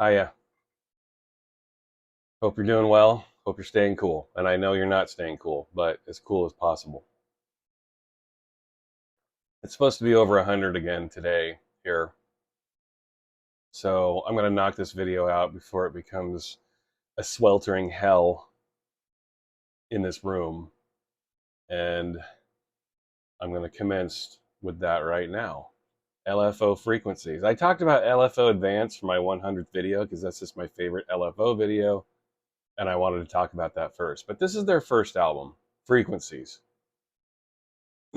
Hiya. Hope you're doing well. Hope you're staying cool. And I know you're not staying cool, but as cool as possible. It's supposed to be over 100 again today here. So I'm going to knock this video out before it becomes a sweltering hell in this room. And I'm going to commence with that right now. LFO frequencies. I talked about LFO Advanced for my 100th video because that's just my favorite LFO video. And I wanted to talk about that first. But this is their first album, Frequencies.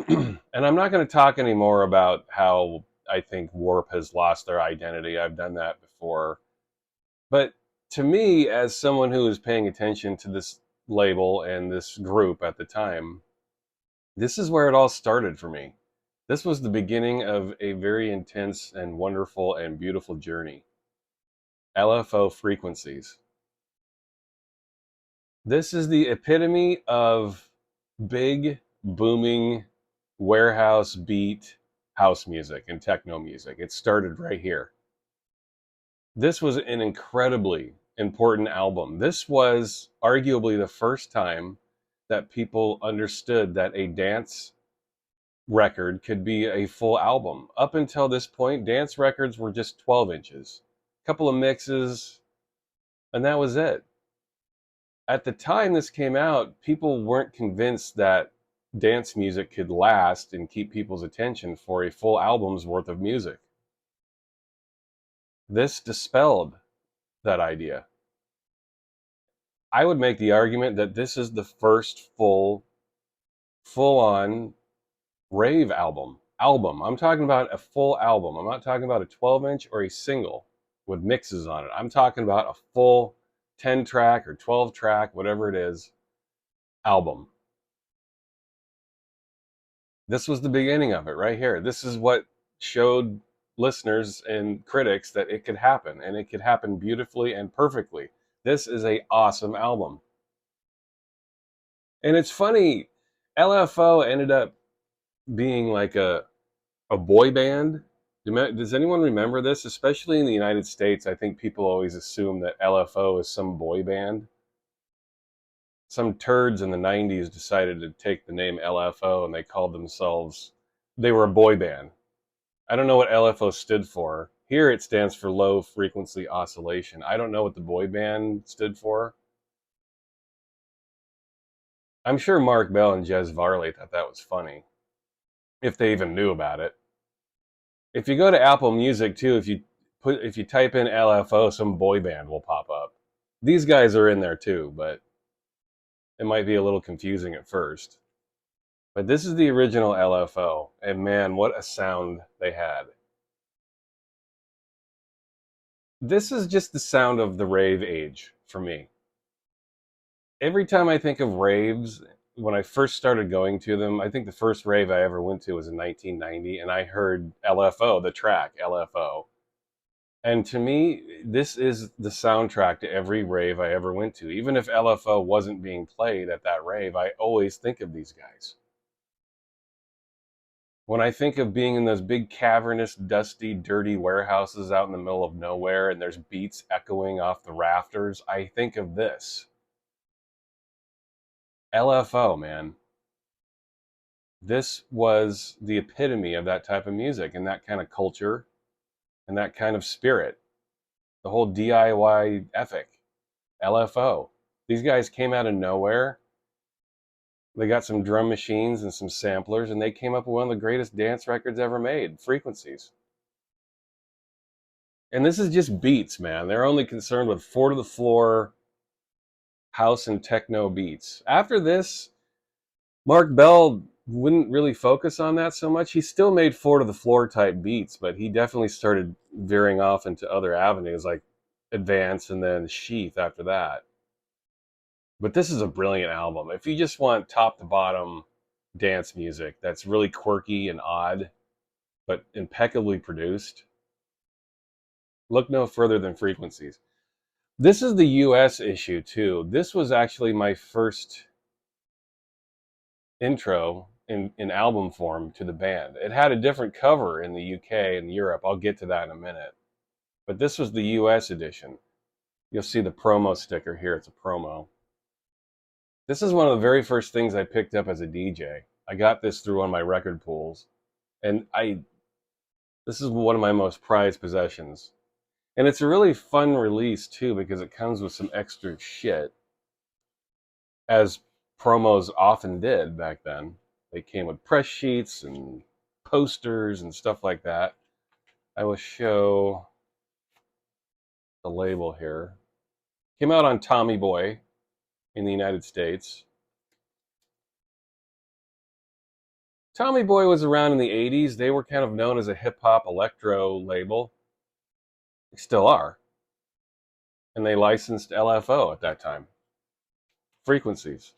And I'm not going to talk anymore about how I think Warp has lost their identity. I've done that before. But to me, as someone who was paying attention to this label and this group at the time, this is where it all started for me. This was the beginning of a very intense and wonderful and beautiful journey. LFO frequencies. This is the epitome of big, booming, warehouse beat house music and techno music. It started right here. This was an incredibly important album. This was arguably the first time that people understood that a dance record could be a full album. Up until this point, dance records were just 12 inches, a couple of mixes, and that was it. At the time this came out, people weren't convinced that dance music could last and keep people's attention for a full album's worth of music. This dispelled that idea. I would make the argument that this is the first full-on rave album. I'm talking about a full album. I'm not talking about a 12-inch or a single with mixes on it. I'm talking about a full 10-track or 12-track, whatever it is, album. This was the beginning of it right here. This is what showed listeners and critics that it could happen, and it could happen beautifully and perfectly. This is a awesome album. And it's funny, LFO ended up being like a boy band. Does anyone remember this? Especially in the United States, I think people always assume that LFO is some boy band. Some turds in the 90s decided to take the name LFO and they called themselves, they were a boy band. I don't know what LFO stood for. Here it stands for low frequency oscillation. I don't know what the boy band stood for. I'm sure Mark Bell and Gez Varley thought that was funny, if they even knew about it. If you go to Apple Music too, if you type in LFO, some boy band will pop up. These guys are in there too, but it might be a little confusing at first. But this is the original LFO, and man, what a sound they had. This is just the sound of the rave age for me. Every time I think of raves, when I first started going to them, I think the first rave I ever went to was in 1990, and I heard LFO, the track LFO. And to me, this is the soundtrack to every rave I ever went to. Even if LFO wasn't being played at that rave, I always think of these guys. When I think of being in those big cavernous, dusty, dirty warehouses out in the middle of nowhere and there's beats echoing off the rafters, I think of this. LFO, man. This was the epitome of that type of music and that kind of culture and that kind of spirit. The whole DIY ethic. LFO. These guys came out of nowhere. They got some drum machines and some samplers, and they came up with one of the greatest dance records ever made, Frequencies. And this is just beats, man. They're only concerned with four to the floor house and techno beats. After this, Mark Bell wouldn't really focus on that so much. He still made four to the floor type beats, but he definitely started veering off into other avenues like Advance and then Sheath after that. But this is a brilliant album. If you just want top to bottom dance music that's really quirky and odd, but impeccably produced, look no further than Frequencies. This is the US issue too. This was actually my first intro in album form to the band. It had a different cover in the UK and Europe. I'll get to that in a minute. But this was the US edition. You'll see the promo sticker here. It's a promo. This is one of the very first things I picked up as a DJ. I got this through one of my record pools, and this is one of my most prized possessions. And it's a really fun release too because it comes with some extra shit, as promos often did back then. They came with press sheets and posters and stuff like that. I will show the label here. Came out on Tommy Boy in the United States. Tommy Boy was around in the 80s. They were kind of known as a hip-hop electro label. They still are. And they licensed LFO at that time. Frequencies.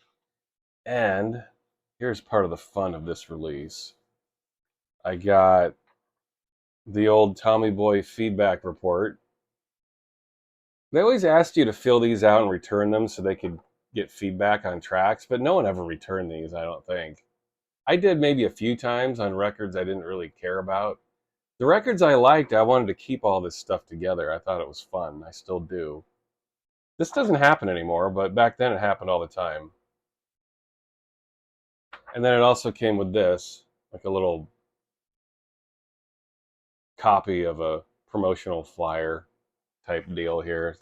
And here's part of the fun of this release. I got the old Tommy Boy feedback report. They always asked you to fill these out and return them so they could get feedback on tracks, but no one ever returned these, I don't think. I did maybe a few times on records I didn't really care about. The records I liked, I wanted to keep all this stuff together. I thought it was fun. I still do. This doesn't happen anymore, but back then it happened all the time. And then it also came with this, like a little copy of a promotional flyer type deal here.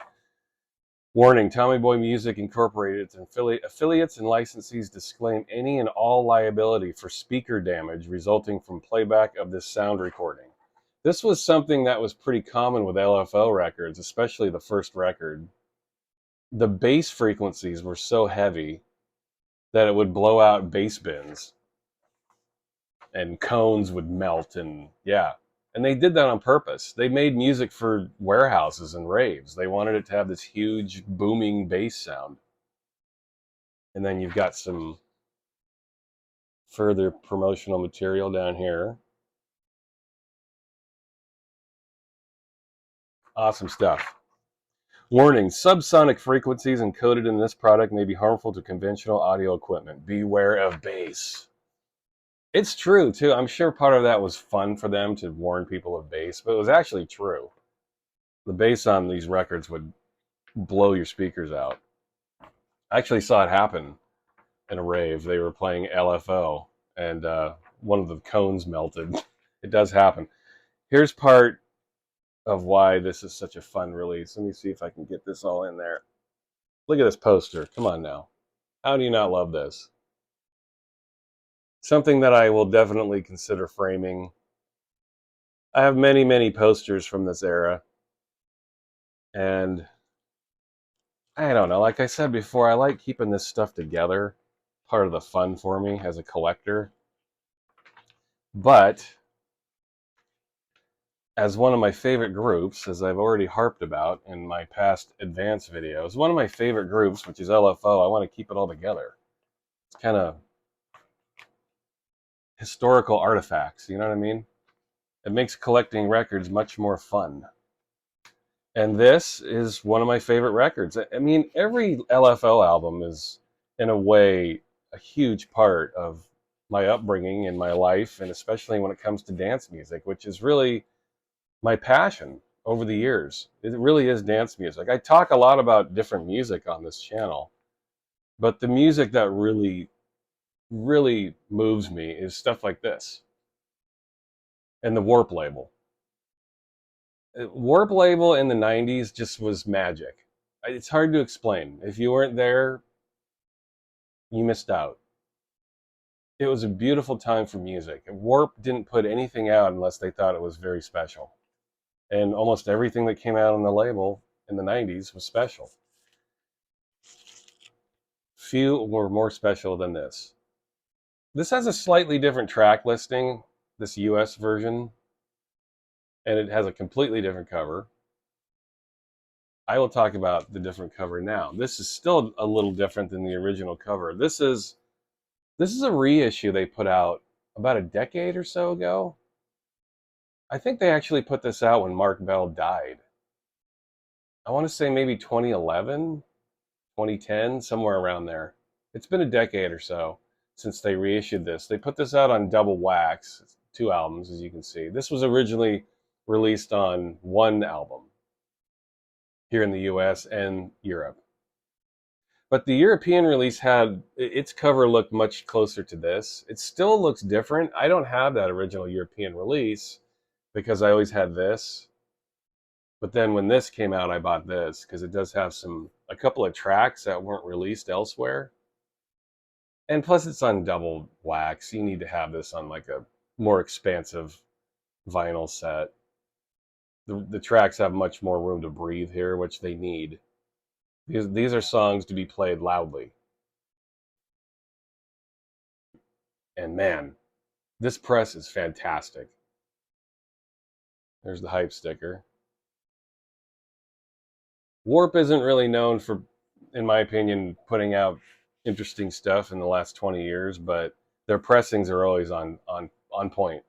Warning, Tommy Boy Music Incorporated and affiliates and licensees disclaim any and all liability for speaker damage resulting from playback of this sound recording. This was something that was pretty common with LFO records, especially the first record. The bass frequencies were so heavy that it would blow out bass bins and cones would melt, and yeah. And they did that on purpose. They made music for warehouses and raves. They wanted it to have this huge booming bass sound. And then you've got some further promotional material down here. Awesome stuff. Warning, subsonic frequencies encoded in this product may be harmful to conventional audio equipment. Beware of bass. It's true, too. I'm sure part of that was fun for them to warn people of bass, but it was actually true. The bass on these records would blow your speakers out. I actually saw it happen in a rave. They were playing LFO, and one of the cones melted. It does happen. Here's part of why this is such a fun release. Let me see if I can get this all in there. Look at this poster. Come on now. How do you not love this? Something that I will definitely consider framing. I have many, many posters from this era. And I don't know. Like I said before, I like keeping this stuff together. Part of the fun for me as a collector. But as one of my favorite groups, as I've already harped about in my past advanced videos, one of my favorite groups, which is LFO, I want to keep it all together. It's kind of historical artifacts, you know what I mean? It makes collecting records much more fun. And this is one of my favorite records. I mean, every LFO album is, in a way, a huge part of my upbringing and my life, and especially when it comes to dance music, which is really my passion over the years. It really is dance music. I talk a lot about different music on this channel, but the music that really, really moves me is stuff like this. And the Warp label. Warp label in the 90s just was magic. It's hard to explain. If you weren't there, you missed out. It was a beautiful time for music. Warp didn't put anything out unless they thought it was very special. And almost everything that came out on the label in the 90s was special. Few were more special than this. This has a slightly different track listing, this US version, and it has a completely different cover. I will talk about the different cover now. This is still a little different than the original cover. This is a reissue they put out about a decade or so ago. I think they actually put this out when Mark Bell died. I want to say maybe 2011, 2010, somewhere around there. It's been a decade or so since they reissued this. They put this out on double wax, 2 albums, as you can see. This was originally released on 1 album. here in the US and Europe. But the European release had its cover looked much closer to this. It still looks different. I don't have that original European release because I always had this. But then when this came out, I bought this because it does have a couple of tracks that weren't released elsewhere. And plus it's on double wax. You need to have this on like a more expansive vinyl set. The tracks have much more room to breathe here, which they need. These are songs to be played loudly. And man, this press is fantastic. There's the hype sticker. Warp isn't really known for, in my opinion, putting out interesting stuff in the last 20 years, but their pressings are always on point.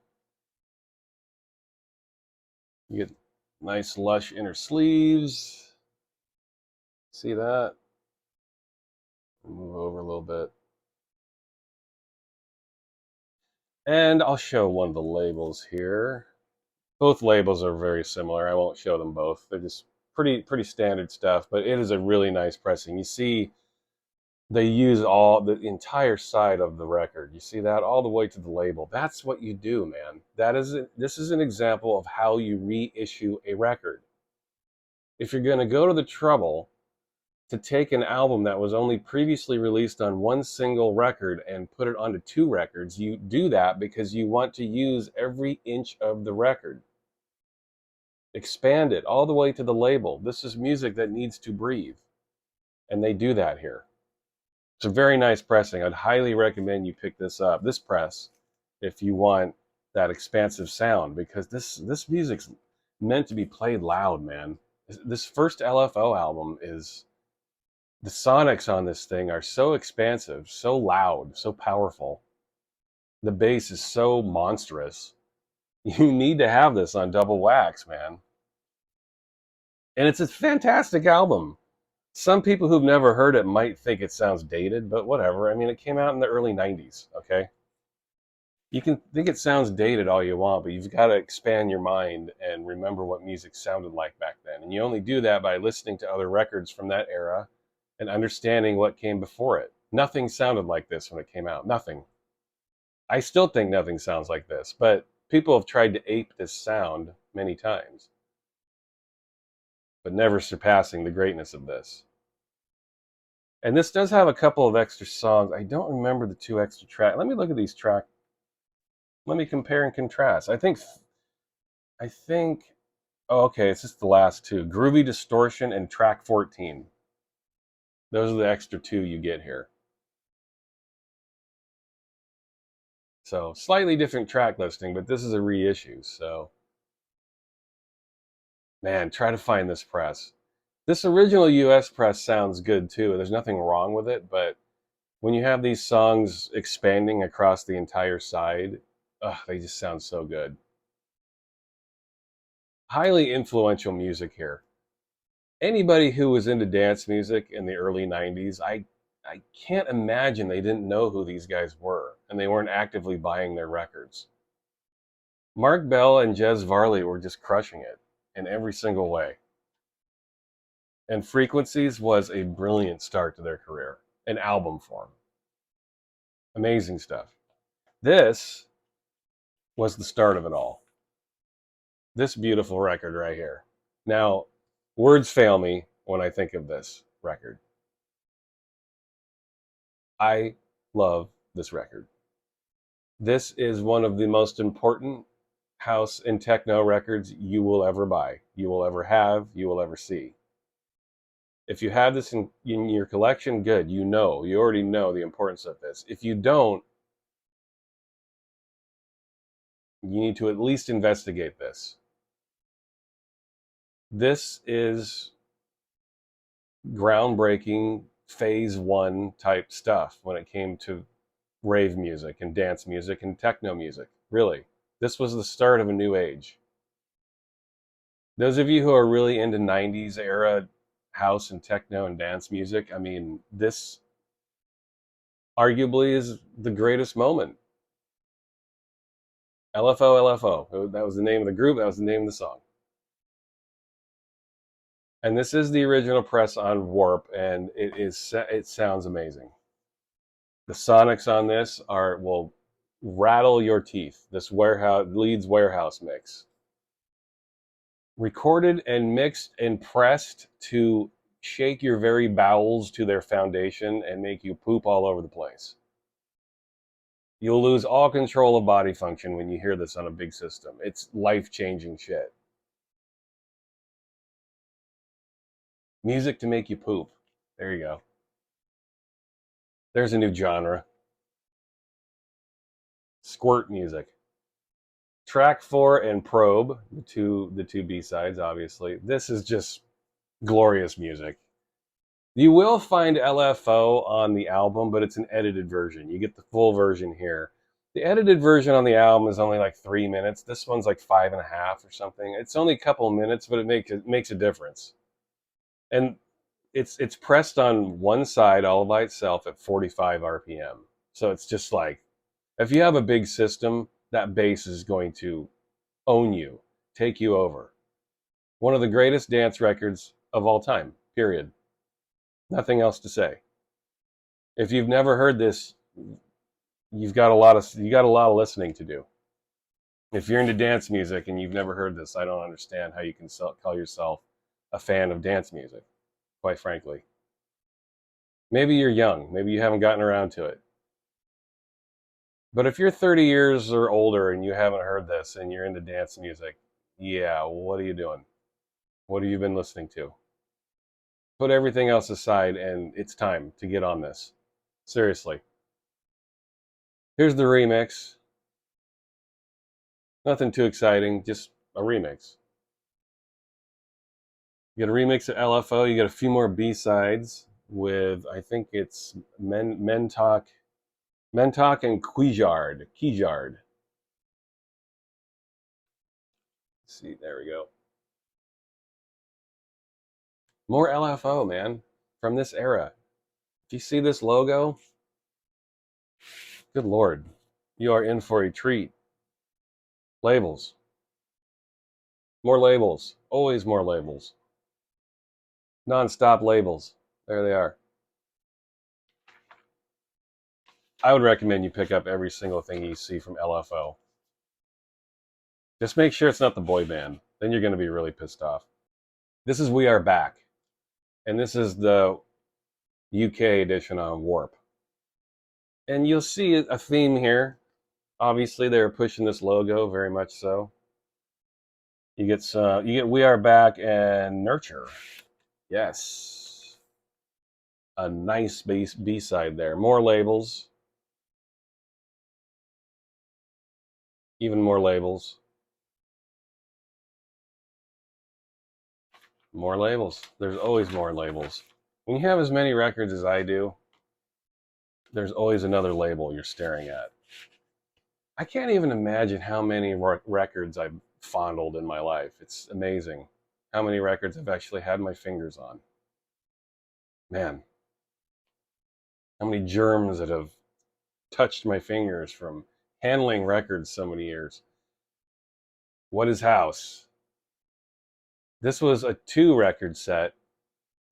You get nice lush inner sleeves. See that? Move over a little bit. And I'll show one of the labels here. Both labels are very similar. I won't show them both. They're just pretty standard stuff, but it is a really nice pressing. You see they use the entire side of the record. You see that all the way to the label. That's what you do, man. This is an example of how you reissue a record. If you're going to go to the trouble to take an album that was only previously released on one single record and put it onto two records, you do that because you want to use every inch of the record. Expand it all the way to the label. This is music that needs to breathe. And they do that here. It's a very nice pressing. I'd highly recommend you pick this press, if you want that expansive sound, because this music's meant to be played loud, man. This first LFO album the sonics on this thing are so expansive, so loud, so powerful. The bass is so monstrous. You need to have this on double wax, man. And it's a fantastic album. Some people who've never heard it might think it sounds dated, but whatever. I mean, it came out in the early 90s, okay? You can think it sounds dated all you want, but you've got to expand your mind and remember what music sounded like back then. And you only do that by listening to other records from that era and understanding what came before it. Nothing sounded like this when it came out. Nothing. I still think nothing sounds like this, but people have tried to ape this sound many times, but never surpassing the greatness of this. And this does have a couple of extra songs. I don't remember the two extra tracks. Let me look at these tracks. Let me compare and contrast. I think, oh, okay, it's just the last two. Groovy Distortion and track 14. Those are the extra two you get here. So, slightly different track listing, but this is a reissue, so. Man, try to find this press. This original US press sounds good too. There's nothing wrong with it, but when you have these songs expanding across the entire side, they just sound so good. Highly influential music here. Anybody who was into dance music in the early 90s, I can't imagine they didn't know who these guys were, and they weren't actively buying their records. Mark Bell and Gez Varley were just crushing it in every single way. And Frequencies was a brilliant start to their career in album form. Amazing stuff. This was the start of it all. This beautiful record right here. Now, words fail me when I think of this record. I love this record. This is one of the most important house and techno records you will ever buy, you will ever have, you will ever see. If you have this in your collection, good. You already know the importance of this. If you don't, you need to at least investigate this. This is groundbreaking phase one type stuff when it came to rave music and dance music and techno music. Really, this was the start of a new age. Those of you who are really into 90s era house and techno and dance music, I mean, this arguably is the greatest moment. LFO, LFO. That was the name of the group. That was the name of the song. And this is the original press on Warp, and it sounds amazing. The sonics on this will rattle your teeth. This Leeds warehouse mix, recorded and mixed and pressed to shake your very bowels to their foundation and make you poop all over the place. You'll lose all control of body function when you hear this on a big system. It's life-changing shit. Music to make you poop. There you go. There's a new genre. Squirt music. Track 4 and Probe, the two B-sides, obviously. This is just glorious music. You will find LFO on the album, but it's an edited version. You get the full version here. The edited version on the album is only like 3 minutes. This one's like 5.5 or something. It's only a couple of minutes, but it makes a difference. And it's pressed on one side all by itself at 45 RPM. So it's just like, if you have a big system, that bass is going to own you, take you over. One of the greatest dance records of all time, period. Nothing else to say. If you've never heard this, you got a lot of listening to do. If you're into dance music and you've never heard this, I don't understand how you can call yourself a fan of dance music, quite frankly. Maybe you're young, maybe you haven't gotten around to it. But if you're 30 years or older and you haven't heard this and you're into dance music, yeah, what are you doing? What have you been listening to? Put everything else aside, and it's time to get on this. Seriously. Here's the remix. Nothing too exciting, just a remix. You get a remix of LFO. You get a few more B-sides with, I think it's Mentok and Keyjard. Let's see, there we go. More LFO, man, from this era. If you see this logo, good Lord, you are in for a treat. Labels. More labels. Always more labels. Non-stop labels. There they are. I would recommend you pick up every single thing you see from LFO. Just make sure it's not the boy band. Then you're going to be really pissed off. This is We Are Back. And this is the UK edition on Warp. And you'll see a theme here. Obviously, they're pushing this logo very much so. You get We Are Back and Nurture. Yes. A nice B-side there. More labels. Even more labels. More labels. There's always more labels. When you have as many records as I do, there's always another label you're staring at. I can't even imagine how many records I've fondled in my life. It's amazing how many records I've actually had my fingers on. Man, how many germs that have touched my fingers from handling records so many years. What is House? This was a 2-record set,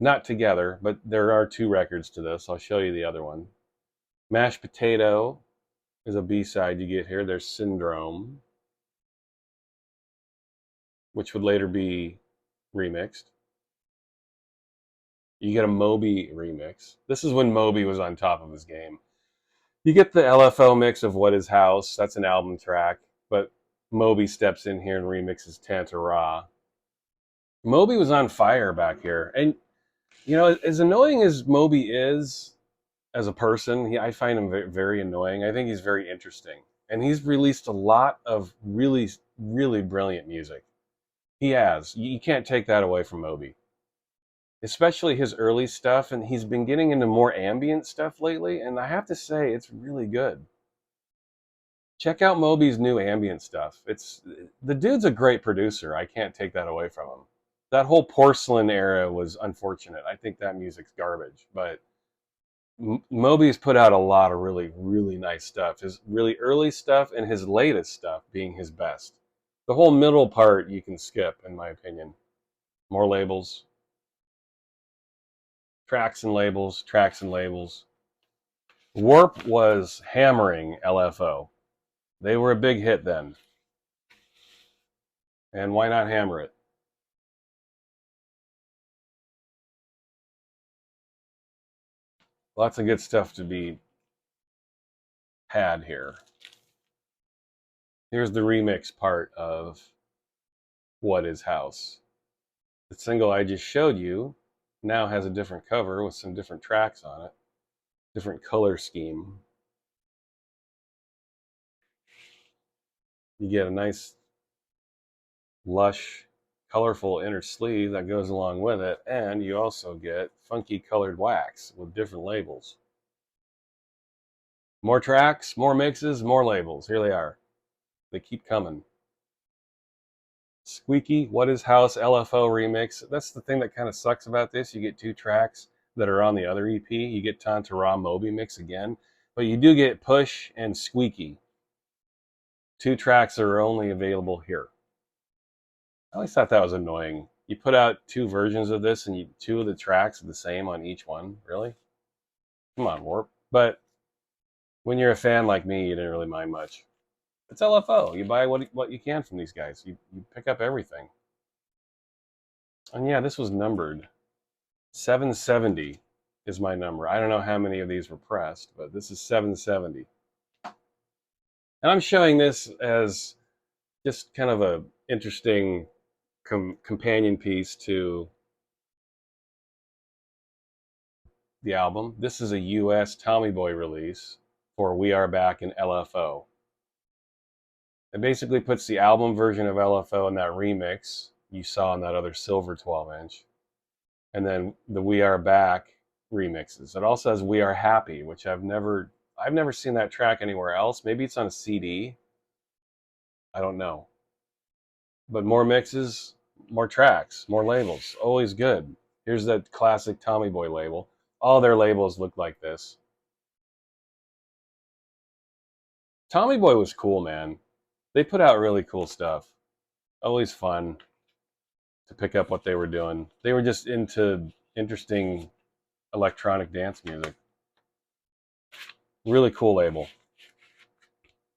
not together, but there are 2 records to this. I'll show you the other one. Mashed Potato is a B-side you get here. There's Syndrome, which would later be remixed. You get a Moby remix. This is when Moby was on top of his game. You get the LFO mix of What Is House. That's an album track, but Moby steps in here and remixes Tantara. Moby was on fire back here. And, you know, as annoying as Moby is as a person, I find him very, very annoying. I think he's very interesting. And he's released a lot of really, really brilliant music. He has. You can't take that away from Moby. Especially his early stuff, and he's been getting into more ambient stuff lately, and I have to say, it's really good. Check out Moby's new ambient stuff. The dude's a great producer. I can't take that away from him. That whole Porcelain era was unfortunate. I think that music's garbage, but Moby's put out a lot of really, really nice stuff. His really early stuff and his latest stuff being his best. The whole middle part you can skip, in my opinion. More labels. Tracks and labels, tracks and labels. Warp was hammering LFO. They were a big hit then. And why not hammer it? Lots of good stuff to be had here. Here's the remix part of What Is House. The single I just showed you now has a different cover with some different tracks on it, different color scheme. You get a nice, lush, colorful inner sleeve that goes along with it, and you also get funky colored wax with different labels. More tracks, more mixes, more labels. Here they are. They keep coming. Squeaky, What Is House, LFO remix. That's the thing that kind of sucks about this. You get 2 tracks that are on the other EP. You get Tantara Moby mix again, but you do get Push and Squeaky. 2 tracks are only available here. I always thought that was annoying. You put out 2 versions of this and 2 of the tracks are the same on each one. Really? Come on, Warp. But when you're a fan like me, you didn't really mind much. It's LFO. You buy what you can from these guys. You pick up everything. And yeah, this was numbered. 770 is my number. I don't know how many of these were pressed, but this is 770. And I'm showing this as just kind of a interesting companion piece to the album. This is a US Tommy Boy release for We Are Back in LFO. It basically puts the album version of LFO in that remix you saw in that other silver 12-inch, and then the We Are Back remixes. It also has We Are Happy, which I've never seen that track anywhere else. Maybe it's on a CD. I don't know. But more mixes, more tracks, more labels. Always good. Here's that classic Tommy Boy label. All their labels look like this. Tommy Boy was cool, man. They put out really cool stuff. Always fun to pick up what they were doing. They were just into interesting electronic dance music. Really cool label.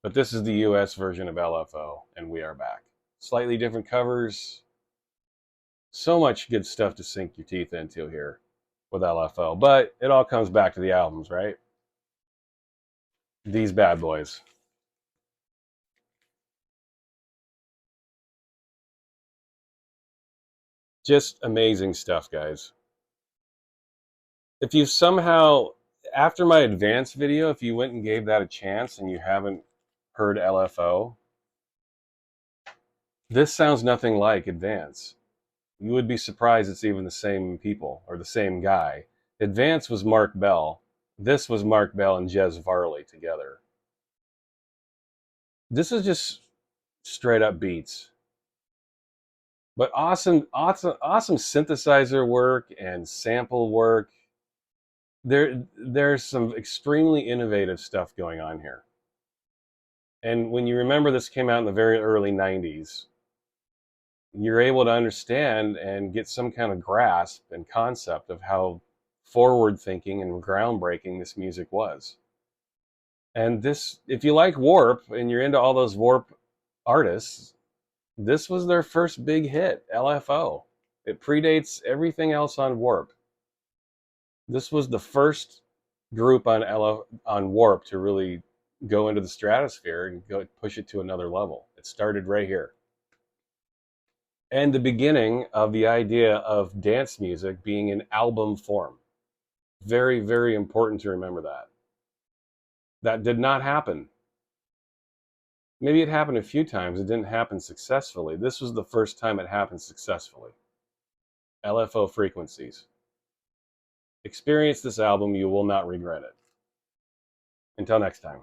But this is the US version of LFO, and We Are Back. Slightly different covers. So much good stuff to sink your teeth into here with LFO. But it all comes back to the albums, right? These bad boys. Just amazing stuff, guys. If you somehow, after my advanced video, if you went and gave that a chance and you haven't heard LFO, this sounds nothing like Advance. You would be surprised it's even the same people or the same guy. Advance was Mark Bell. This was Mark Bell and Gez Varley together. This is just straight up beats. But awesome synthesizer work and sample work. There's some extremely innovative stuff going on here. And when you remember this came out in the very early 90s, you're able to understand and get some kind of grasp and concept of how forward-thinking and groundbreaking this music was. And this, if you like Warp and you're into all those Warp artists, this was their first big hit, LFO. It predates everything else on Warp. This was the first group on Warp to really go into the stratosphere and go push it to another level. It started right here. And the beginning of the idea of dance music being in album form. Very, very important to remember that. That did not happen. Maybe it happened a few times. It didn't happen successfully. This was the first time it happened successfully. LFO Frequencies. Experience this album. You will not regret it. Until next time.